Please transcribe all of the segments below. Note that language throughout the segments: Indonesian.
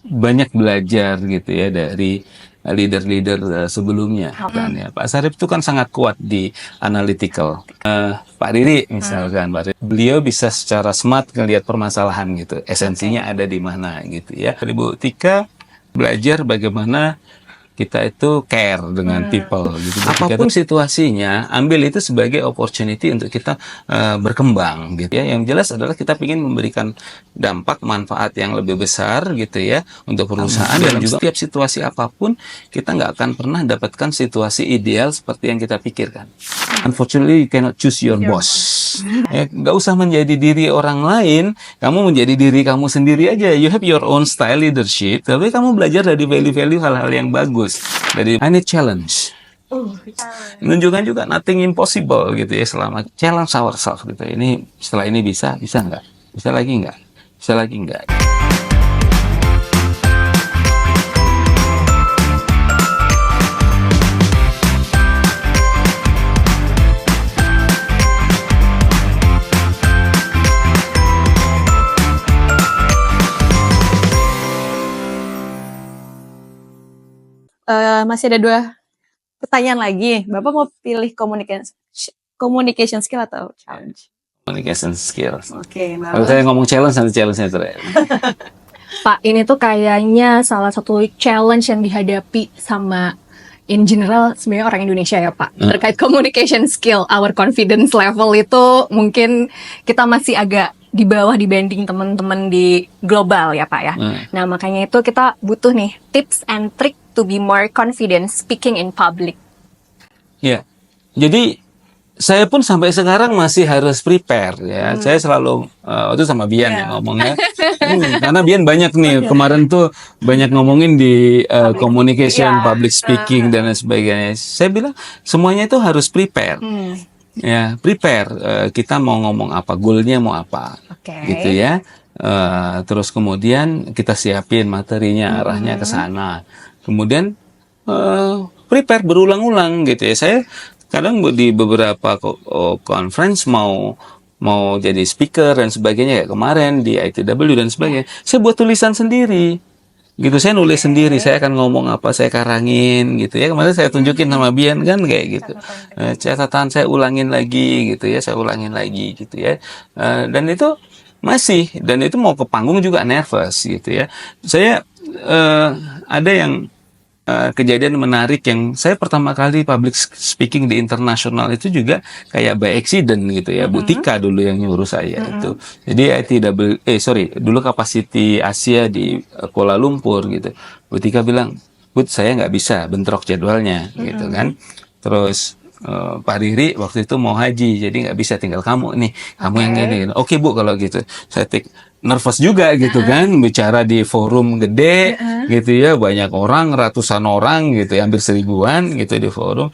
banyak belajar gitu ya dari leader-leader sebelumnya kan ya. Pak Sarip itu kan sangat kuat di analytical. Pak Riri misalkan, beliau bisa secara smart ngelihat permasalahan gitu, esensinya ada di mana gitu ya. Ibu Tika belajar bagaimana kita itu care dengan people gitu. Apapun situasinya, ambil itu sebagai opportunity untuk kita berkembang gitu ya. Yang jelas adalah kita ingin memberikan dampak manfaat yang lebih besar gitu ya untuk perusahaan, dan juga setiap situasi apapun kita nggak akan pernah dapatkan situasi ideal seperti yang kita pikirkan. Unfortunately, you cannot choose your boss. Ya, nggak usah menjadi diri orang lain, kamu menjadi diri kamu sendiri aja. You have your own style leadership, tapi kamu belajar dari value-value hal-hal yang bagus. Dari I need challenge. Menunjukkan juga nothing impossible gitu ya, selama challenge ourselves gitu. Ini setelah ini bisa nggak? Bisa lagi nggak? Bisa lagi nggak? Masih ada 2 pertanyaan lagi. Bapak mau pilih communication skill atau challenge? Communication skills. Oke, Kalau saya ngomong challenge, nanti challenge-nya terakhir. Pak, ini tuh kayaknya salah satu challenge yang dihadapi sama in general sebenarnya orang Indonesia ya Pak. Terkait communication skill, our confidence level itu mungkin kita masih agak di bawah dibanding teman-teman di global ya Pak ya. Nah makanya itu kita butuh nih tips and trick to be more confident speaking in public. Ya, jadi saya pun sampai sekarang masih harus prepare ya. Saya selalu itu sama Bian ya ngomongnya. Karena Bian banyak nih kemarin tuh banyak ngomongin di communication, public speaking dan lain sebagainya. Saya bilang semuanya itu harus prepare. Ya, prepare. Kita mau ngomong apa, goalnya mau apa, gitu ya. Terus kemudian kita siapin materinya, arahnya ke sana. Kemudian prepare berulang-ulang gitu ya. Saya kadang di beberapa conference mau jadi speaker dan sebagainya, kayak kemarin di ITW dan sebagainya, saya buat tulisan sendiri gitu, saya nulis sendiri, saya akan ngomong apa, saya karangin gitu ya. Kemarin saya tunjukin sama Bian kan kayak gitu, catatan saya ulangin lagi gitu ya, saya ulangin lagi gitu ya. Dan itu mau ke panggung juga nervous gitu ya. Saya ada yang kejadian menarik yang saya pertama kali public speaking di internasional itu juga kayak by accident gitu ya. Bu Tika dulu yang nyuruh saya itu. Jadi dulu Capacity Asia di Kuala Lumpur gitu. Bu Tika bilang, "Bud, saya nggak bisa, bentrok jadwalnya," gitu kan. Terus Pak Riri waktu itu mau haji, jadi nggak bisa, tinggal kamu nih, kamu yang ini. Oke Bu, kalau gitu. Saya nervous juga gitu kan, bicara di forum gede gitu ya, banyak orang, ratusan orang gitu ya, hampir 1000-an gitu di forum,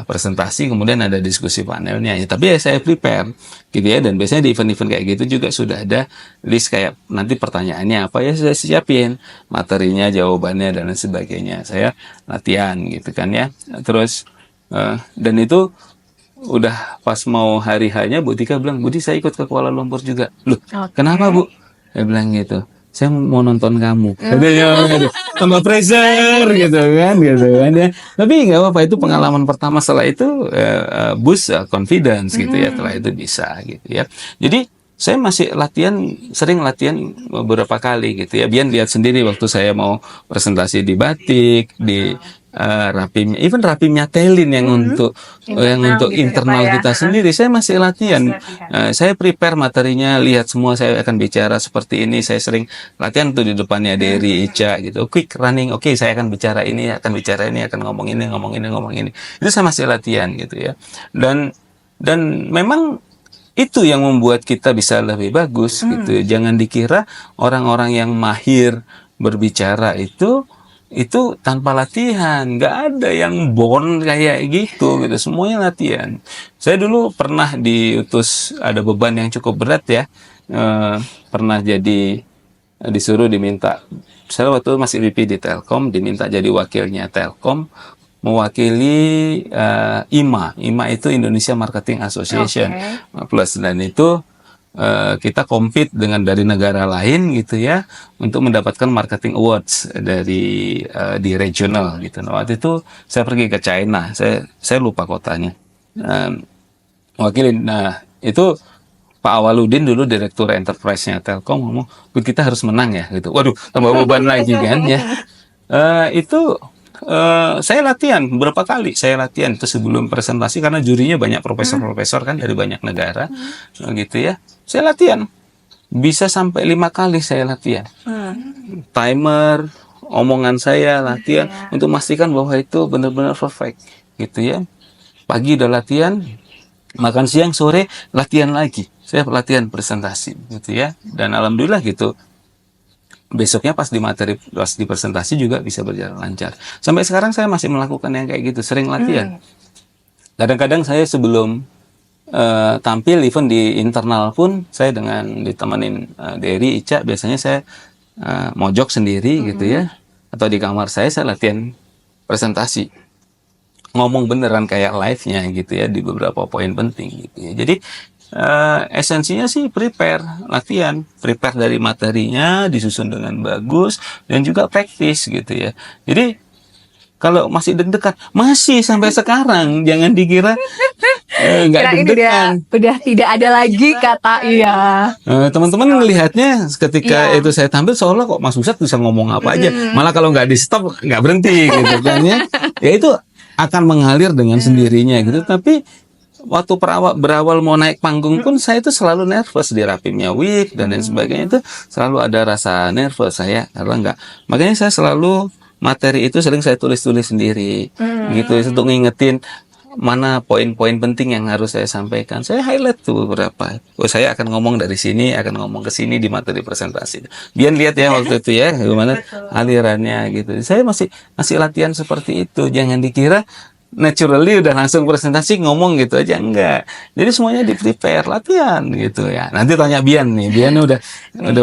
presentasi, kemudian ada diskusi panelnya ya. Tapi ya saya prepare gitu ya, dan biasanya di event-event kayak gitu juga sudah ada list kayak nanti pertanyaannya apa ya, saya siapin materinya, jawabannya dan lain sebagainya. Saya latihan gitu kan ya. Terus dan itu udah pas mau hari hanya Bu Tika bilang, "Budi, saya ikut ke Kuala Lumpur juga." Loh, kenapa Bu? Saya bilang gitu, "Saya mau nonton kamu." Katanya tambah pressure gitu kan ya. Tapi nggak apa-apa, itu pengalaman pertama. Setelah itu boost confidence gitu ya, setelah itu bisa gitu ya. Jadi saya masih sering latihan beberapa kali gitu ya. Biar lihat sendiri waktu saya mau presentasi di batik, di rapimnya, even rapimnya Telin yang untuk internal kita sendiri, saya masih latihan. Saya prepare materinya, lihat semua, saya akan bicara seperti ini. Saya sering latihan tuh di depannya Dery, Ica gitu. Quick running, oke, saya akan bicara ini, akan ngomong ini. Itu saya masih latihan gitu ya. Dan memang itu yang membuat kita bisa lebih bagus gitu. Jangan dikira orang-orang yang mahir berbicara itu tanpa latihan. Nggak ada yang born kayak gitu. Semuanya latihan. Saya dulu pernah diutus, ada beban yang cukup berat ya. Pernah diminta. Saya waktu itu masih VP di Telkom, diminta jadi wakilnya Telkom, mewakili IMA. IMA itu Indonesia Marketing Association Plus, dan itu kita compete dengan dari negara lain gitu ya untuk mendapatkan marketing awards dari di regional gitu. Nah, waktu itu saya pergi ke China, saya lupa kotanya, wakilin. Nah itu Pak Awaludin dulu direktur enterprise-nya Telkom ngomong, kita harus menang ya gitu. Waduh, tambah beban lagi kan ya. Itu saya latihan berapa kali, saya latihan itu sebelum presentasi karena jurinya banyak profesor-profesor kan dari banyak negara gitu ya. Saya latihan bisa sampai 5 kali saya latihan. Timer, omongan saya latihan untuk memastikan bahwa itu benar-benar perfect gitu ya. Pagi udah latihan, makan siang, sore latihan lagi. Saya latihan presentasi gitu ya. Dan alhamdulillah gitu. Besoknya pas di presentasi juga bisa berjalan lancar. Sampai sekarang saya masih melakukan yang kayak gitu, sering latihan. Kadang-kadang saya sebelum tampil event di internal pun saya dengan ditemenin Dery, Ica, biasanya saya mojok sendiri gitu ya, atau di kamar saya latihan presentasi, ngomong beneran kayak live-nya gitu ya di beberapa poin penting gitu ya. Jadi esensinya sih latihan, prepare dari materinya, disusun dengan bagus dan juga praktis gitu ya. Jadi kalau masih deg-degan, masih sampai sekarang, jangan dikira nggak deg-degan. Udah tidak ada lagi kata Teman-teman melihatnya ketika itu saya tampil seolah kok Mas Ustadz bisa ngomong apa aja, malah kalau nggak di stop nggak berhenti gitu kan ya. Ya itu akan mengalir dengan sendirinya gitu. Tapi waktu berawal mau naik panggung pun saya itu selalu nervous di rapimnya wig dan lain sebagainya, itu selalu ada rasa nervous saya karena nggak. Makanya saya selalu materi itu sering saya tulis-tulis sendiri gitu untuk ngingetin mana poin-poin penting yang harus saya sampaikan. Saya highlight tuh beberapa. Saya akan ngomong dari sini, akan ngomong ke sini di materi presentasi. Biar lihat ya waktu itu ya gimana alirannya gitu. Saya masih latihan seperti itu. Jangan dikira naturally udah langsung presentasi ngomong gitu aja, enggak. Jadi semuanya di prepare, latihan gitu ya. Nanti tanya Bian nih. Bian udah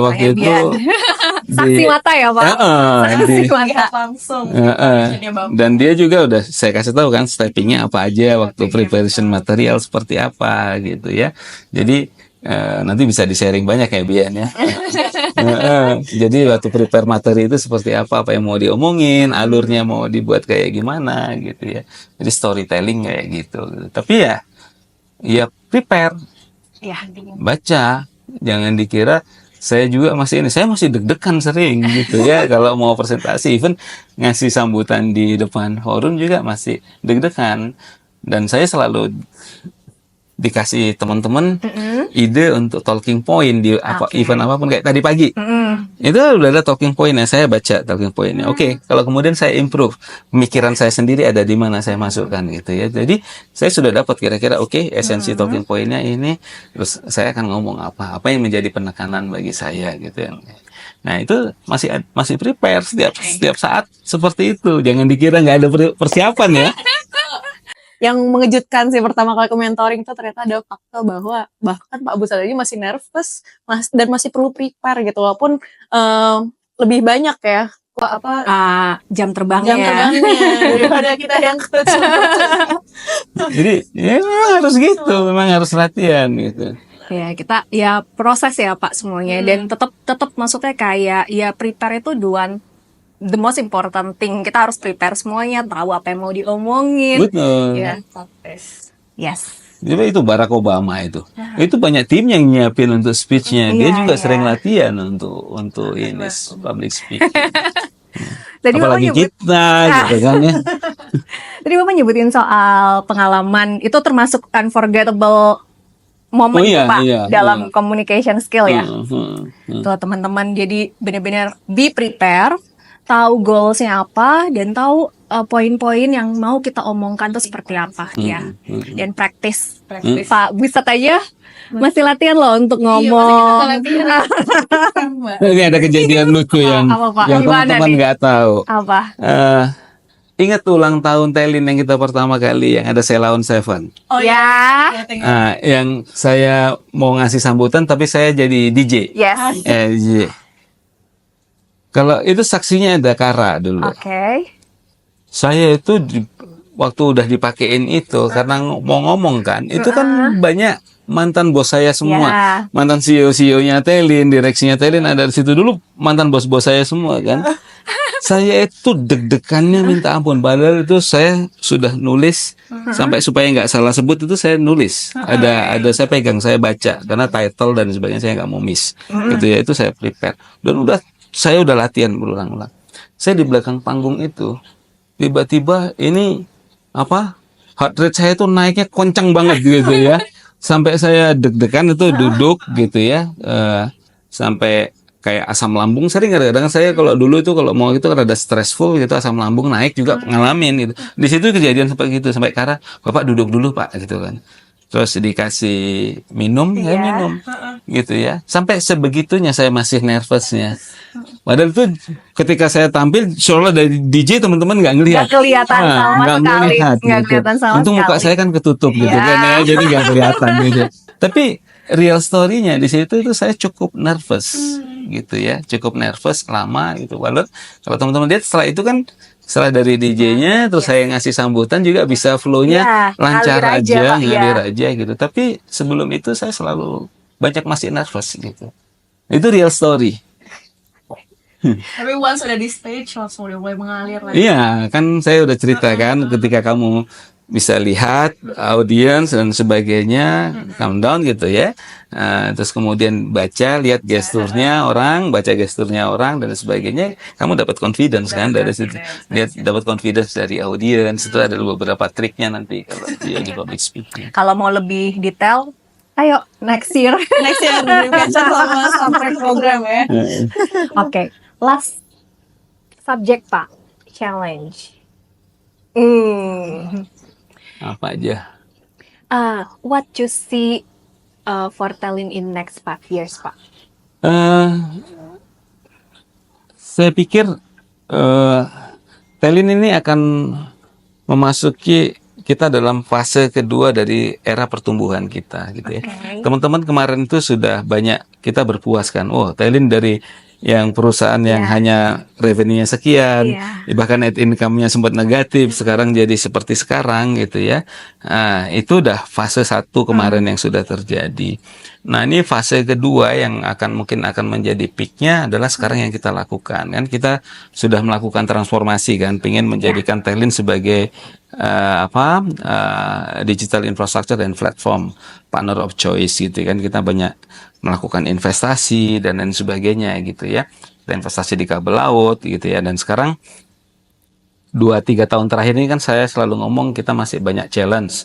waktu itu saksi mata ya Pak. Saksi mata langsung. Dan dia juga udah saya kasih tahu kan steppingnya apa aja waktu preparation material seperti apa gitu ya. Jadi nanti bisa di-sharing banyak ya Bian ya. Jadi waktu prepare materi itu seperti apa yang mau diomongin, alurnya mau dibuat kayak gimana gitu ya. Jadi storytelling kayak gitu. Tapi ya prepare, baca, jangan dikira saya juga saya masih deg-degan sering gitu ya kalau mau presentasi, even ngasih sambutan di depan forum juga masih deg-degan. Dan saya selalu dikasih teman-teman ide untuk talking point di event apapun kayak tadi pagi. Itu udah ada talking point ya, saya baca talking pointnya. Oke, kalau kemudian saya improve, pemikiran saya sendiri ada di mana saya masukkan gitu ya. Jadi saya sudah dapat kira-kira esensi talking pointnya ini, terus saya akan ngomong apa yang menjadi penekanan bagi saya gitu ya. Nah itu masih prepare setiap saat seperti itu. Jangan dikira nggak ada persiapan ya. Yang mengejutkan sih pertama kali ke mentoring itu ternyata ada fakta bahwa bahkan Pak Busat aja masih nervous dan masih perlu prepare gitu, walaupun lebih banyak ya jam terbangnya daripada kita yang Jadi ya memang harus gitu, memang harus latihan gitu. Ya kita proses ya Pak semuanya, dan tetap maksudnya kayak prepare itu the most important thing. Kita harus prepare semuanya, tahu apa yang mau diomongin. Betul. Yes. Jadi itu Barack Obama itu banyak tim yang nyiapin untuk speech-nya. Dia juga sering latihan untuk ini public speaking. Tadi apalagi kita gitu kan ya. Tadi Bapak nyebutin soal pengalaman, itu termasuk unforgettable moment Pak dalam communication skill ya. Tuh teman-teman, jadi benar-benar be prepare, tahu goalsnya apa, dan tahu poin-poin yang mau kita omongkan tuh seperti apa ya. Dan praktis. Pak Busat aja masih latihan loh untuk ngomong. Ini ada kejadian lucu yang teman-teman nggak tahu. Apa? Ingat ulang tahun Telin yang kita pertama kali yang ada Selaun Seven. Oh ya. Yang saya mau ngasih sambutan tapi saya jadi DJ. Yes. DJ. Kalau itu saksinya ada Kara dulu. Saya itu waktu udah dipakein itu karena mau ngomong kan, itu kan banyak mantan bos saya semua. Ya. Mantan CEO-nya Telin, direksinya Telin ada di situ dulu, mantan bos-bos saya semua kan. Saya itu deg-degannya minta ampun. Padahal itu saya sudah nulis sampai supaya nggak salah sebut itu saya nulis. Ada saya pegang, saya baca karena title dan sebagainya saya nggak mau miss. Gitu ya, itu saya prepare. Dan saya udah latihan berulang-ulang. Saya di belakang panggung itu tiba-tiba ini heart rate saya tuh naiknya kencang banget gitu ya. Sampai saya deg-degan itu duduk gitu ya. Sampai kayak asam lambung sering kadang-kadang saya kalau dulu itu kalau mau itu rada stressful gitu asam lambung naik juga ngalamin gitu. Di situ kejadian seperti itu sampai Kara, "Bapak duduk dulu, Pak," gitu kan. Terus dikasih minum, ya minum gitu ya. Sampai sebegitunya saya masih nervousnya. Padahal itu ketika saya tampil seolah dari DJ teman-teman nggak ngelihat. Nggak kelihatan sama Nggak sekali. melihat Nggak gitu. kelihatan sama Untung muka sekali. saya kan ketutup gitu kan ya, jadi nggak kelihatan gitu. Tapi real story-nya di situ itu saya cukup nervous gitu ya, cukup nervous lama gitu. Walau kalau teman-teman lihat setelah itu kan setelah dari DJ-nya terus saya ngasih sambutan juga bisa flow-nya Ya, lancar ngalir aja, aja, Pak, ngalir ya. aja gitu. Tapi sebelum itu saya selalu banyak masih nervous gitu. Itu real story. Tapi once udah di stage langsung udah mulai mengalir lagi. Iya, kan saya udah ceritakan ketika kamu bisa lihat audiens dan sebagainya, calm down gitu ya. Terus kemudian lihat gesturnya orang, baca gesturnya orang dan sebagainya, kamu dapat confidence kan dari situ. Lihat dapat confidence dari audiens, itu ada beberapa triknya nanti kalau dia di public speaking. Kalau mau lebih detail, ayo next year. Next year di mention sama sampai program ya. Oke, last subject Pak, challenge. Apa aja? What you see for Telin in next 5 years, Pak? Saya pikir Telin ini akan memasuki kita dalam fase kedua dari era pertumbuhan kita gitu ya. Teman-teman kemarin itu sudah banyak kita berpuaskan. Oh, Telin dari yang perusahaan yang hanya revenue-nya sekian, bahkan net income-nya sempat negatif, sekarang jadi seperti sekarang gitu ya. Itu udah fase 1 kemarin yang sudah terjadi. Nah, ini fase kedua yang mungkin akan menjadi peak-nya adalah sekarang yang kita lakukan. Kan kita sudah melakukan transformasi kan, pengen menjadikan Telin sebagai digital infrastructure dan platform partner of choice gitu kan. Kita banyak melakukan investasi dan lain sebagainya gitu ya. Dan investasi di kabel laut gitu ya. Dan sekarang 2-3 tahun terakhir ini kan saya selalu ngomong kita masih banyak challenge.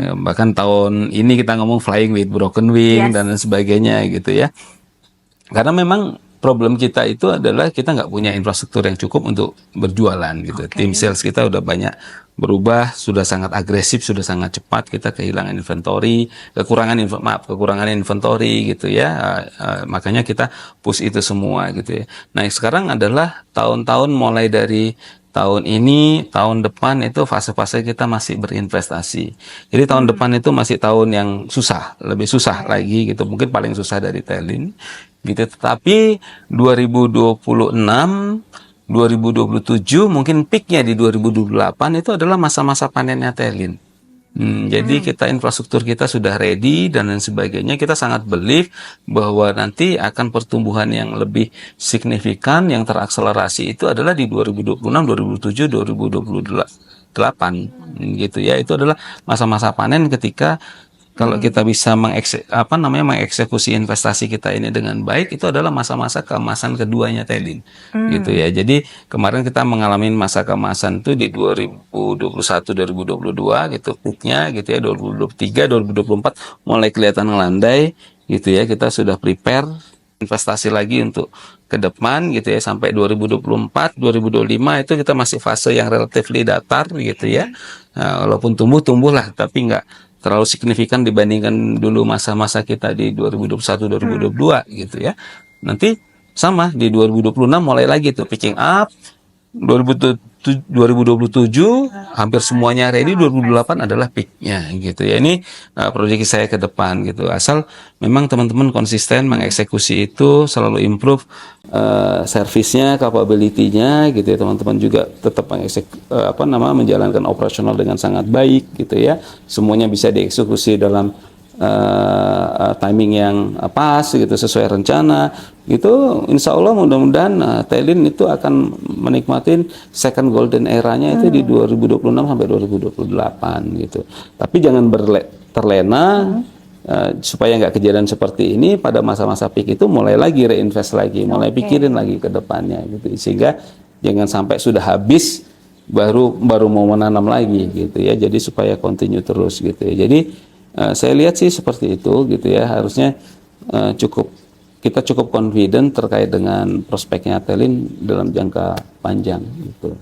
Ya, bahkan tahun ini kita ngomong flying with broken wing dan lain sebagainya gitu ya. Karena memang problem kita itu adalah kita nggak punya infrastruktur yang cukup untuk berjualan gitu. Tim sales kita udah banyak berubah, sudah sangat agresif, sudah sangat cepat. Kita kehilangan inventory, kekurangan inventory gitu ya. Makanya kita push itu semua gitu ya. Nah, sekarang adalah tahun-tahun mulai dari tahun ini, tahun depan itu fase-fase kita masih berinvestasi. Jadi tahun depan itu masih tahun yang susah, lebih susah lagi gitu. Mungkin paling susah dari Telin gitu. Tetapi 2026 2027 mungkin peaknya di 2028 itu adalah masa-masa panennya Telin. Jadi kita infrastruktur kita sudah ready dan lain sebagainya. Kita sangat believe bahwa nanti akan pertumbuhan yang lebih signifikan yang terakselerasi itu adalah di 2026, 2027, 2028 gitu ya. Itu adalah masa-masa panen ketika kalau kita bisa mengeksekusi investasi kita ini dengan baik, itu adalah masa-masa keemasan keduanya Telin gitu ya. Jadi kemarin kita mengalami masa keemasan itu di 2021 2022 gitu peaknya gitu ya. 2023 2024 mulai kelihatan ngelandai gitu ya. Kita sudah prepare investasi lagi untuk ke depan gitu ya, sampai 2024 2025 itu kita masih fase yang relatively datar gitu ya. Walaupun tumbuh lah tapi nggak terlalu signifikan dibandingkan dulu masa-masa kita di 2021 2022 gitu ya. Nanti sama di 2026 mulai lagi tuh picking up. 2027 hampir semuanya ready, 2028 adalah peaknya gitu ya. Ini proyeksi saya ke depan gitu. Asal memang teman-teman konsisten mengeksekusi itu, selalu improve servisnya, capability-nya gitu ya. Teman-teman juga tetap menjalankan operasional dengan sangat baik gitu ya. Semuanya bisa dieksekusi dalam timing yang pas gitu, sesuai rencana gitu, insya Allah mudah-mudahan Telin itu akan menikmatin second golden eranya itu di 2026 sampai 2028 gitu. Tapi jangan terlena, supaya nggak kejadian seperti ini pada masa-masa peak itu, mulai lagi reinvest lagi, mulai pikirin lagi ke depannya gitu, sehingga jangan sampai sudah habis baru mau menanam lagi gitu ya. Jadi supaya continue terus gitu ya. Jadi saya lihat sih seperti itu gitu ya. Harusnya kita cukup confident terkait dengan prospeknya Telin dalam jangka panjang gitu.